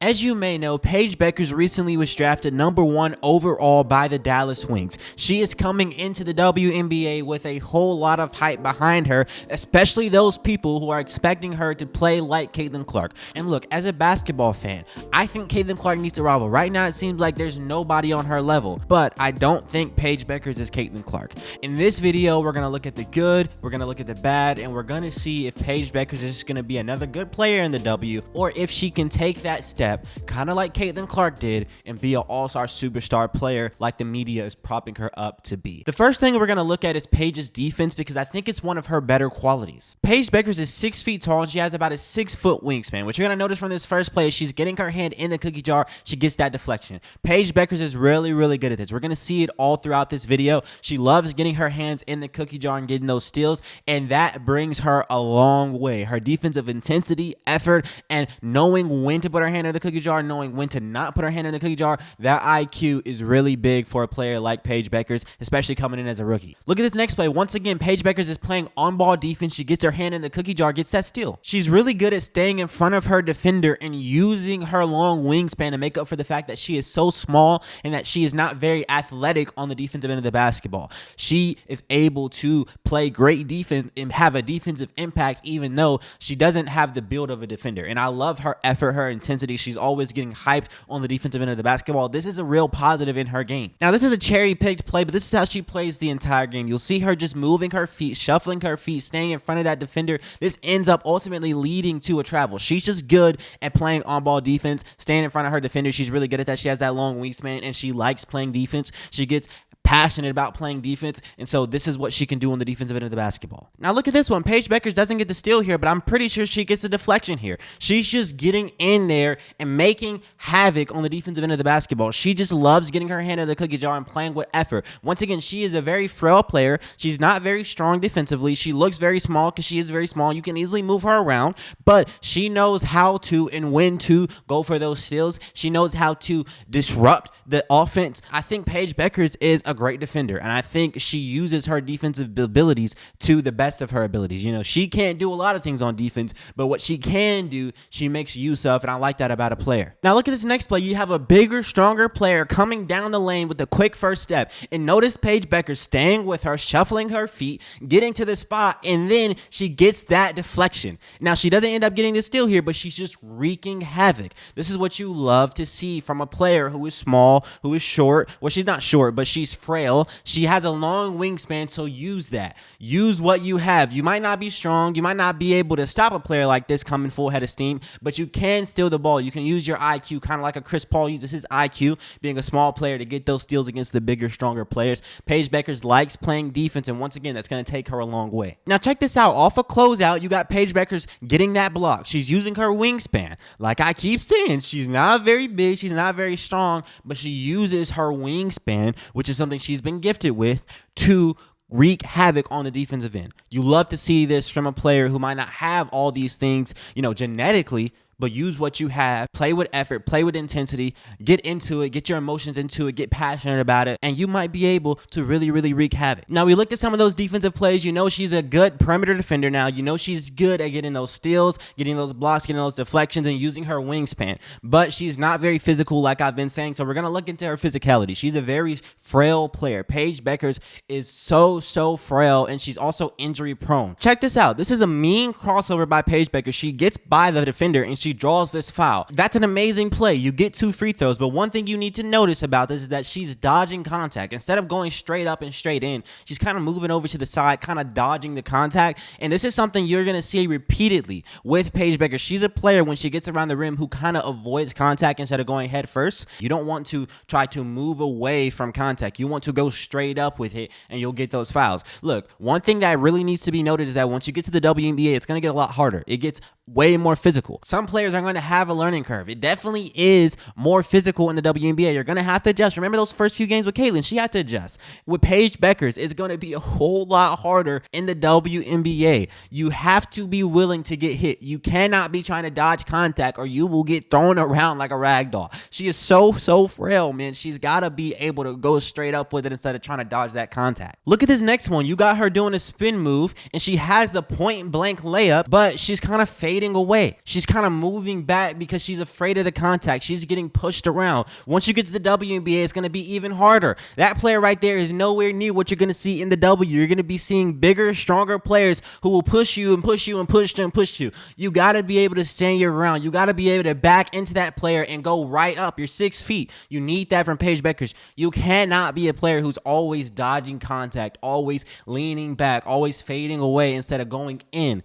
As you may know, Paige Bueckers recently was drafted #1 overall by the Dallas Wings. She is coming into the WNBA with a whole lot of hype behind her, especially those people who are expecting her to play like Caitlin Clark. And look, as a basketball fan, I think Caitlin Clark needs a rival. Right now, it seems like there's nobody on her level, but I don't think Paige Bueckers is Caitlin Clark. In this video, we're going to look at the good, we're going to look at the bad, and we're going to see if Paige Bueckers is just going to be another good player in the W, or if she can take that step kind of like Caitlin Clark did and be an all-star superstar player like the media is propping her up to be. The first thing we're going to look at is Paige's defense, because I think it's one of her better qualities. Paige Bueckers is 6 feet tall and she has about a 6-foot wingspan. What you're going to notice from this first play is she's getting her hand in the cookie jar, she gets that deflection. Paige Bueckers is really good at this. We're going to see it all throughout this video. She loves getting her hands in the cookie jar and getting those steals, and that brings her a long way. Her defensive intensity, effort, and knowing when to put her hand in the cookie jar, knowing when to not put her hand in the cookie jar, that IQ is really big for a player like Paige Bueckers, especially coming in as a rookie. Look at this next play. Once again, Paige Bueckers is playing on-ball defense. She gets her hand in the cookie jar, gets that steal. She's really good at staying in front of her defender and using her long wingspan to make up for the fact that she is so small and that she is not very athletic on the defensive end of the basketball. She is able to play great defense and have a defensive impact even though she doesn't have the build of a defender. And I love her effort, her intensity. She's always getting hyped on the defensive end of the basketball. This is a real positive in her game. Now, this is a cherry-picked play, but this is how she plays the entire game. You'll see her just moving her feet, shuffling her feet, staying in front of that defender. This ends up ultimately leading to a travel. She's just good at playing on-ball defense, staying in front of her defender. She's really good at that. She has that long wingspan, and she likes playing defense. She gets passionate about playing defense, and so this is what she can do on the defensive end of the basketball. Now look at this one. Paige Bueckers doesn't get the steal here, but I'm pretty sure she gets a deflection here. She's just getting in there and making havoc on the defensive end of the basketball. She just loves getting her hand in the cookie jar and playing with effort. Once again, she is a very frail player. She's not very strong defensively. She looks very small because she is very small. You can easily move her around, but she knows how to and when to go for those steals. She knows how to disrupt the offense. I think Paige Bueckers is a great defender, and I think she uses her defensive abilities to the best of her abilities. You know, she can't do a lot of things on defense, but what she can do, she makes use of, and I like that about a player. Now look at this next play. You have a bigger, stronger player coming down the lane with a quick first step, and notice Paige Bueckers staying with her, shuffling her feet, getting to the spot, and then she gets that deflection. Now she doesn't end up getting the steal here, but she's just wreaking havoc. This is what you love to see from a player who is small, who is short. Well, she's not short, but she's frail. She has a long wingspan, so use that. Use what you have. You might not be strong. You might not be able to stop a player like this coming full head of steam, but you can steal the ball. You can use your IQ, kind of like a Chris Paul uses his IQ, being a small player, to get those steals against the bigger, stronger players. Paige Bueckers likes playing defense, and once again, that's going to take her a long way. Now check this out. Off a closeout, you got Paige Bueckers getting that block. She's using her wingspan. Like I keep saying, she's not very big. She's not very strong, but she uses her wingspan, which is something she's been gifted with, to wreak havoc on the defensive end. You love to see this from a player who might not have all these things, genetically, but use what you have, play with effort, play with intensity, get into it, get your emotions into it, get passionate about it, and you might be able to really wreak havoc. Now, we looked at some of those defensive plays. She's a good perimeter defender now. She's good at getting those steals, getting those blocks, getting those deflections, and using her wingspan, but she's not very physical, like I've been saying, so we're going to look into her physicality. She's a very frail player. Paige Bueckers is so frail, and she's also injury prone. Check this out. This is a mean crossover by Paige Bueckers. She gets by the defender, and she draws this foul. That's an amazing play. You get 2 free throws, but one thing you need to notice about this is that she's dodging contact. Instead of going straight up and straight in, she's kind of moving over to the side, kind of dodging the contact, and this is something you're going to see repeatedly with Paige Bueckers. She's a player, when she gets around the rim, who kind of avoids contact instead of going head first. You don't want to try to move away from contact. You want to go straight up with it, and you'll get those fouls. Look, one thing that really needs to be noted is that once you get to the WNBA, it's going to get a lot harder. It gets way more physical. Some players are going to have a learning curve. It definitely is more physical in the WNBA. You're going to have to adjust. Remember those first few games with Caitlin? She had to adjust. With Paige Bueckers, it's going to be a whole lot harder in the WNBA. You have to be willing to get hit. You cannot be trying to dodge contact, or you will get thrown around like a rag doll. She is so frail, man. She's got to be able to go straight up with it instead of trying to dodge that contact. Look at this next one. You got her doing a spin move, and she has a point blank layup, but she's kind of fading away. She's kind of moving back because she's afraid of the contact. She's getting pushed around. Once you get to the WNBA, it's going to be even harder. That player right there is nowhere near what you're going to see in the W. You're going to be seeing bigger, stronger players who will push you and push you and push you and push you. You got to be able to stand your ground. You got to be able to back into that player and go right up. You're 6 feet. You need that from Paige Bueckers. You cannot be a player who's always dodging contact, always leaning back, always fading away instead of going in.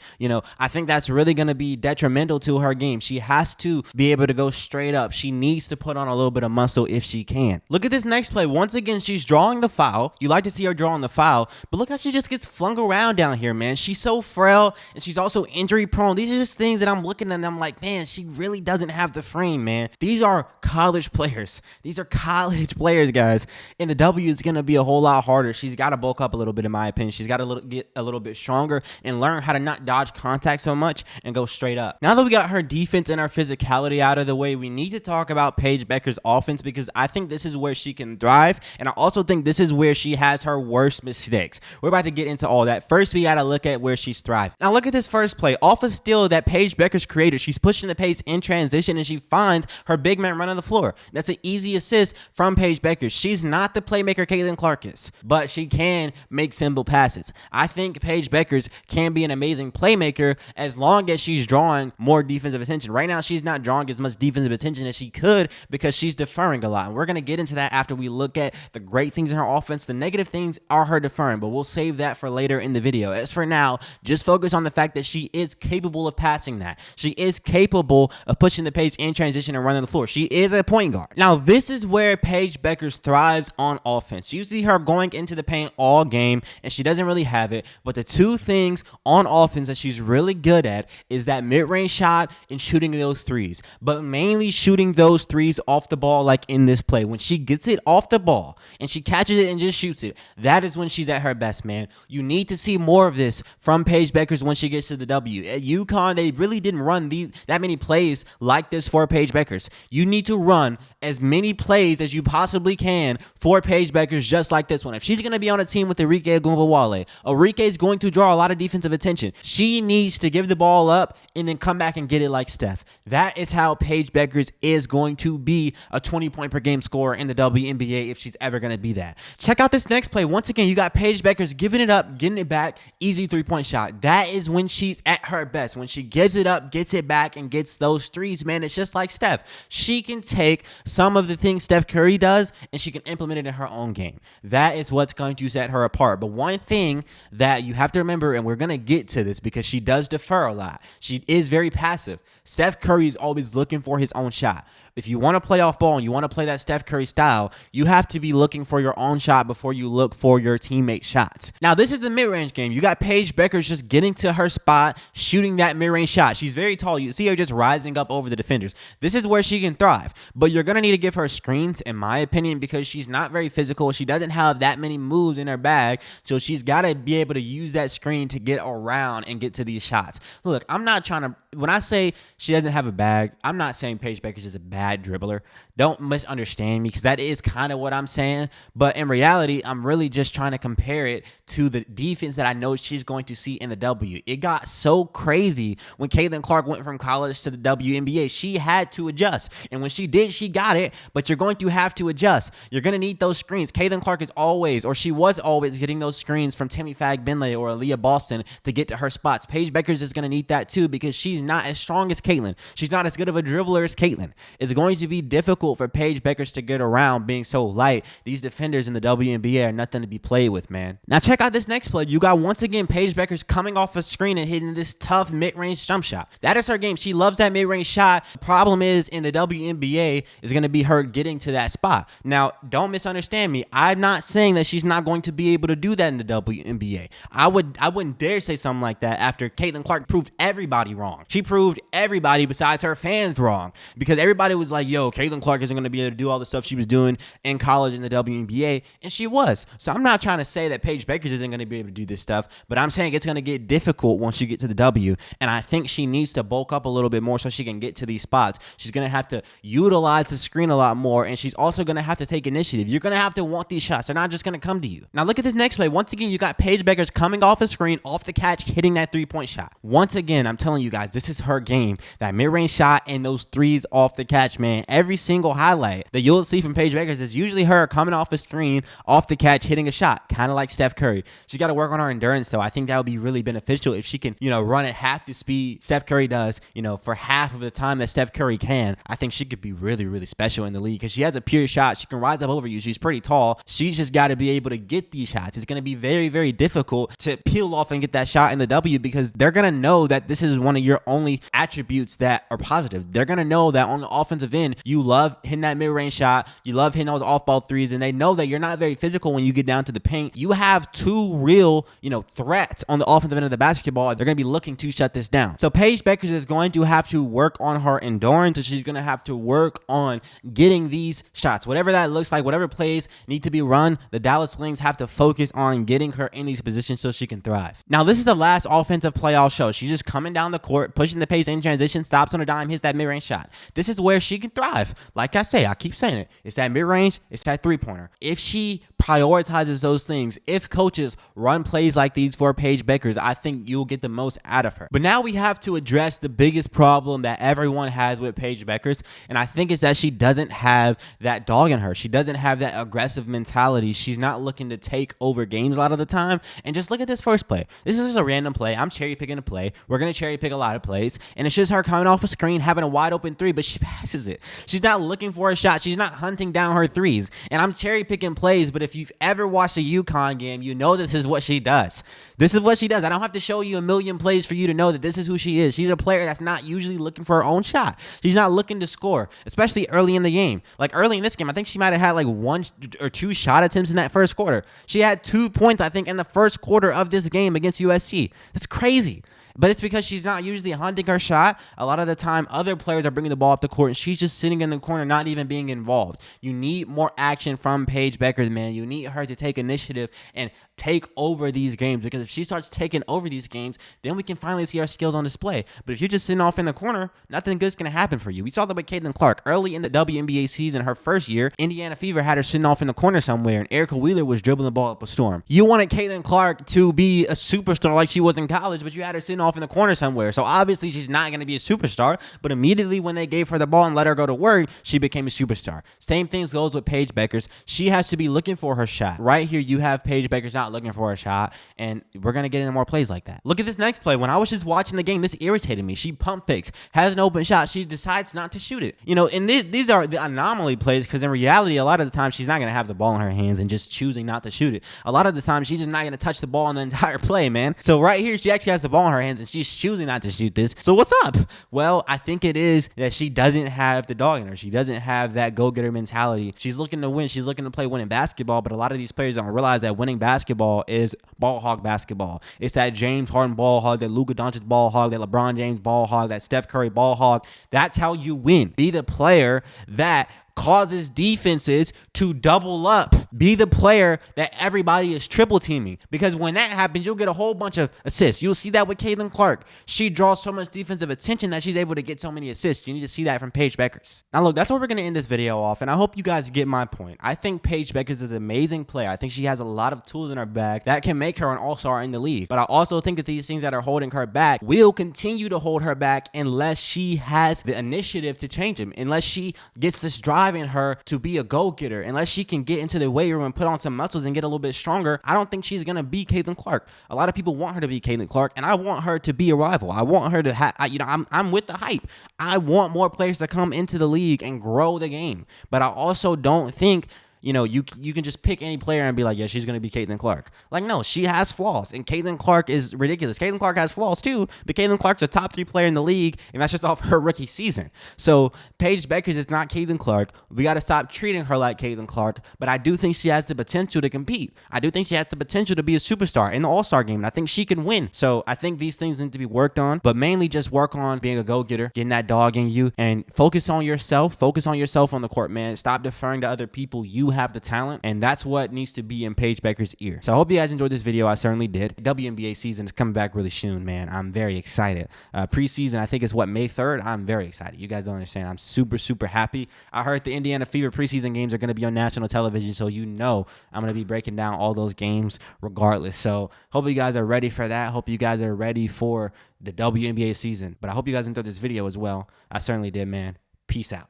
I think that's really going to be detrimental to her game. She has to be able to go straight up. She needs to put on a little bit of muscle if she can. Look at this next play. Once again, she's drawing the foul. You like to see her drawing the foul, but look how she just gets flung around down here, man. She's so frail, and she's also injury prone. These are just things that I'm looking at and I'm like, man, she really doesn't have the frame, man. These are college players. These are college players, guys. And the W is going to be a whole lot harder. She's got to bulk up a little bit, in my opinion. She's got to get a little bit stronger and learn how to not dodge contact so much and go straight up. Now that we got her defense and her physicality out of the way, we need to talk about Paige Bueckers' offense, because I think this is where she can thrive, and I also think this is where she has her worst mistakes. We're about to get into all that. First, we got to look at where she's thrived. Now look at this first play. Off a steal that Paige Bueckers created, she's pushing the pace in transition, and she finds her big man running the floor. That's an easy assist from Paige Bueckers. She's not the playmaker Caitlin Clark is, but she can make simple passes. I think Paige Bueckers can be an amazing playmaker as long as she's drawing more defensive attention. Right now, she's not drawing as much defensive attention as she could because she's deferring a lot. And we're going to get into that after we look at the great things in her offense. The negative things are her deferring, but we'll save that for later in the video. As for now, just focus on the fact that she is capable of passing that. She is capable of pushing the pace in transition and running the floor. She is a point guard. Now, this is where Paige Bueckers thrives on offense. You see her going into the paint all game, and she doesn't really have it, but the two things on offense that she's really good at is that mid-range shot and shooting those threes, but mainly shooting those threes off the ball, like in this play. When she gets it off the ball and she catches it and just shoots it, that is when she's at her best, man. You need to see more of this from Paige Bueckers when she gets to the W. At UConn, they really didn't run that many plays like this for Paige Bueckers. You need to run as many plays as you possibly can for Paige Bueckers, just like this one. If she's going to be on a team with Enrique Agumbawale, Enrique is going to draw a lot of defensive attention. She needs to give the ball up and then come back and get it like Steph. That is how Paige Bueckers is going to be a 20-point per game scorer in the WNBA if she's ever going to be that. Check out this next play. Once again, you got Paige Bueckers giving it up, getting it back, easy three-point shot. That is when she's at her best. When she gives it up, gets it back, and gets those threes, man, it's just like Steph. She can take some of the things Steph Curry does and she can implement it in her own game. That is what's going to set her apart. But one thing that you have to remember, and we're going to get to this because she does defer a lot. She is very passive. Steph Curry is always looking for his own shot. If you want to play off ball and you want to play that Steph Curry style, you have to be looking for your own shot before you look for your teammate's shots. Now, this is the mid-range game. You got Paige Bueckers just getting to her spot, shooting that mid-range shot. She's very tall. You see her just rising up over the defenders. This is where she can thrive. But you're going to need to give her screens, in my opinion, because she's not very physical. She doesn't have that many moves in her bag, so she's got to be able to use that screen to get around and get to these shots. Look, I'm not trying to, when I say she doesn't have a bag, I'm not saying Paige Bueckers is a bad dribbler. Don't misunderstand me, because that is kind of what I'm saying. But in reality, I'm really just trying to compare it to the defense that I know she's going to see in the W. It got so crazy when Caitlin Clark went from college to the WNBA. She had to adjust. And when she did, she got it. But you're going to have to adjust. You're going to need those screens. Caitlin Clark is always, or she was always, getting those screens from Timmy Fag-Benley or Aaliyah Boston to get to her spots. Paige Bueckers is going to need that too, because she's not as strong as Caitlin. She's not as good of a dribbler as Caitlin. It's going to be difficult for Paige Bueckers to get around being so light. These defenders in the WNBA are nothing to be played with, man. Now check out this next play. You got, once again, Paige Bueckers coming off a screen and hitting this tough mid-range jump shot. That is her game. She loves that mid-range shot. The problem is, in the WNBA, is going to be her getting to that spot. Now, don't misunderstand me. I'm not saying that she's not going to be able to do that in the WNBA. I wouldn't dare say something like that after Caitlin Clark proved everybody wrong. She proved everybody besides her fans wrong, because everybody was was like, yo, Caitlin Clark isn't going to be able to do all the stuff she was doing in college in the WNBA, and she was. So I'm not trying to say that Paige Bueckers isn't going to be able to do this stuff, but I'm saying it's going to get difficult once you get to the W, and I think she needs to bulk up a little bit more so she can get to these spots. She's going to have to utilize the screen a lot more, and she's also going to have to take initiative. You're going to have to want these shots. They're not just going to come to you. Now look at this next play. Once again, you got Paige Bueckers coming off a screen, off the catch, hitting that three-point shot. Once again, I'm telling you guys, this is her game. That mid-range shot and those threes off the catch, man. Every single highlight that you'll see from Paige Bueckers is usually her coming off a screen, off the catch, hitting a shot, kind of like Steph Curry. She's got to work on her endurance, though. I think that would be really beneficial if she can, run at half the speed Steph Curry does, for half of the time that Steph Curry can. I think she could be really, really special in the league because she has a pure shot. She can rise up over you. She's pretty tall. She's just got to be able to get these shots. It's going to be very, very difficult to peel off and get that shot in the W because they're going to know that this is one of your only attributes that are positive. They're going to know that on the offensive end, you love hitting that mid-range shot. You love hitting those off-ball threes, and they know that you're not very physical when you get down to the paint. You have two real, threats on the offensive end of the basketball. They're going to be looking to shut this down. So Paige Bueckers is going to have to work on her endurance, and she's going to have to work on getting these shots. Whatever that looks like, whatever plays need to be run, the Dallas Wings have to focus on getting her in these positions so she can thrive. Now, this is the last offensive play I'll show. She's just coming down the court, pushing the pace in transition, stops on a dime, hits that mid-range shot. This is where she can thrive. Like I say, I keep saying it. It's that mid-range, it's that three-pointer. If she prioritizes those things, if coaches run plays like these for Paige Bueckers, I think you'll get the most out of her. But now we have to address the biggest problem that everyone has with Paige Bueckers, and I think it's that she doesn't have that dog in her. She doesn't have that aggressive mentality. She's not looking to take over games a lot of the time. And just look at this first play. This is just a random play. I'm cherry picking a play. We're going to cherry pick a lot of plays, and it's just her coming off a screen, having a wide open three, but she passes it. She's not looking for a shot. She's not hunting down her threes. And I'm cherry picking plays, but if you've ever watched a UConn game, you know this is what she does. This is what she does. I don't have to show you a million plays for you to know that this is who she is. She's a player that's not usually looking for her own shot. She's not looking to score, especially early in the game. Like early in this game, I think she might have had like 1 or 2 shot attempts in that first quarter. She had 2 points, I think, in the first quarter of this game against USC. That's crazy. But it's because she's not usually hunting her shot. A lot of the time, other players are bringing the ball up the court, and she's just sitting in the corner, not even being involved. You need more action from Paige Bueckers, man. You need her to take initiative and take over these games, because if she starts taking over these games, then we can finally see our skills on display. But if you're just sitting off in the corner, nothing good's going to happen for you. We saw that with Caitlin Clark. Early in the WNBA season, her first year, Indiana Fever had her sitting off in the corner somewhere, and Erica Wheeler was dribbling the ball up a storm. You wanted Caitlin Clark to be a superstar like she was in college, but you had her sitting off in the corner somewhere. So obviously she's not going to be a superstar, but immediately when they gave her the ball and let her go to work, she became a superstar. Same thing goes with Paige Bueckers. She has to be looking for her shot. Right here, you have Paige Bueckers not looking for a shot, and we're going to get into more plays like that. Look at this next play. When I was just watching the game, this irritated me. She pump fakes, has an open shot. She decides not to shoot it. And these are the anomaly plays, because in reality, a lot of the time, she's not going to have the ball in her hands and just choosing not to shoot it. A lot of the time, she's just not going to touch the ball in the entire play, man. So right here, she actually has the ball in her hands, and she's choosing not to shoot this. So what's up? Well, I think it is that she doesn't have the dog in her. She doesn't have that go-getter mentality. She's looking to win. She's looking to play winning basketball, but a lot of these players don't realize that winning basketball is ball hog basketball. It's that James Harden ball hog, that Luka Doncic ball hog, that LeBron James ball hog, that Steph Curry ball hog. That's how you win. Be the player that causes defenses to double up. Be the player that everybody is triple teaming, because when that happens, you'll get a whole bunch of assists. You'll see that with Caitlin Clark. She draws so much defensive attention that she's able to get so many assists. You need to see that from Paige Bueckers. Now look, that's where we're going to end this video off, and I hope you guys get my point. I think Paige Bueckers is an amazing player. I think she has a lot of tools in her bag that can make her an all-star in the league, but I also think that these things that are holding her back will continue to hold her back unless she has the initiative to change them, unless she gets this drive in her to be a go-getter, unless she can get into the weight room and put on some muscles and get a little bit stronger. I don't think she's going to be Caitlin Clark. A lot of people want her to be Caitlin Clark, and I want her to be a rival. I want her to have, I'm with the hype. I want more players to come into the league and grow the game, but I also don't think you can just pick any player and be like, yeah, she's going to be Caitlin Clark. Like, no, she has flaws, and Caitlin Clark is ridiculous. Caitlin Clark has flaws too, but Caitlin Clark's a top 3 player in the league, and that's just off her rookie season. So Paige Bueckers is not Caitlin Clark. We got to stop treating her like Caitlin Clark, but I do think she has the potential to compete. I do think she has the potential to be a superstar in the All-Star game, and I think she can win. So I think these things need to be worked on, but mainly just work on being a go-getter, getting that dog in you, and focus on yourself. Focus on yourself on the court, man. Stop deferring to other people. You have the talent, and that's what needs to be in Paige Bueckers' ear. So I hope you guys enjoyed this video. I certainly did. WNBA season is coming back really soon, man. I'm very excited. Preseason, I think it's May 3rd. I'm very excited. You guys don't understand. I'm super, super happy. I heard the Indiana Fever preseason games are going to be on national television, so I'm going to be breaking down all those games regardless. So hope you guys are ready for that. Hope you guys are ready for the WNBA season. But I hope you guys enjoyed this video as well. I certainly did, man. Peace out.